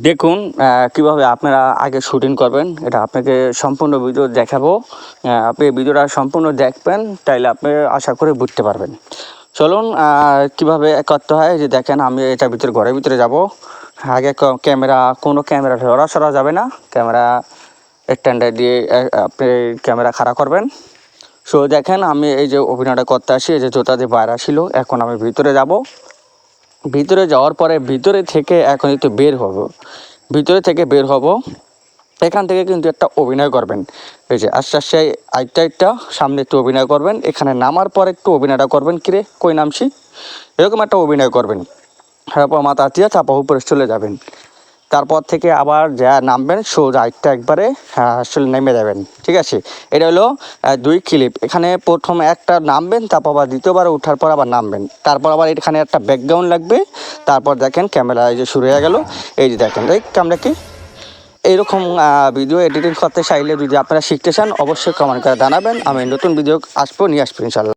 দেখুন কিভাবে আপনারা আগে শুটিং করবেন, এটা আপনাকে সম্পূর্ণ ভিডিও দেখাবো। আপনি ভিডিওটা সম্পূর্ণ দেখবেন, তাইলে আপনি আশা করে বুঝতে পারবেন। চলুন কিভাবে করতে হয় যে দেখেন, আমি এটা ভিতরে ঘরের ভিতরে যাব। আগে কোনো ক্যামেরা সরা যাবে না, ক্যামেরা স্ট্যান্ডার্ড দিয়ে আপনি ক্যামেরা খাড়া করবেন। সো দেখেন, আমি এই যে অভিনয়টা করতে আসি, এই যে জুতা দিয়ে বাইরে আসিল, এখন আমি ভিতরে যাব। ভিতরে যাওয়ার পরে ভিতরে থেকে এখন একটু ভিতরে থেকে বের হব। এখান থেকে কিন্তু একটা অভিনয় করবেন, এই যে আস্তে আস্তে একটা সামনে একটু অভিনয় করবেন। এখানে নামার পর একটু অভিনয়টা করবেন, কিরে কই নামছি, এরকম একটা অভিনয় করবেন। তারপর মাথা দিয়ে চাপা উপরে চলে যাবেন। তারপর থেকে আবার যা নামবেন, সোজা একবারে আসলে নেমে যাবেন। ঠিক আছে, এটা হলো 2 ক্লিপ। এখানে প্রথম একটা নামবেন, তারপর আবার দ্বিতীয়বার ওঠার পর আবার নামবেন, তারপর আবার এখানে একটা ব্যাকগ্রাউন্ড লাগবে। তারপর দেখেন ক্যামেরা এই যে শুরু হয়ে গেল। এই যে দেখেন আমরা কি এইরকম ভিডিও এডিটিং করতে চাইলে যদি আপনারা শিখতে চান, অবশ্যই কমেন্ট করে জানাবেন। আমি নতুন ভিডিও নিয়ে আসবো ইনশাল্লাহ।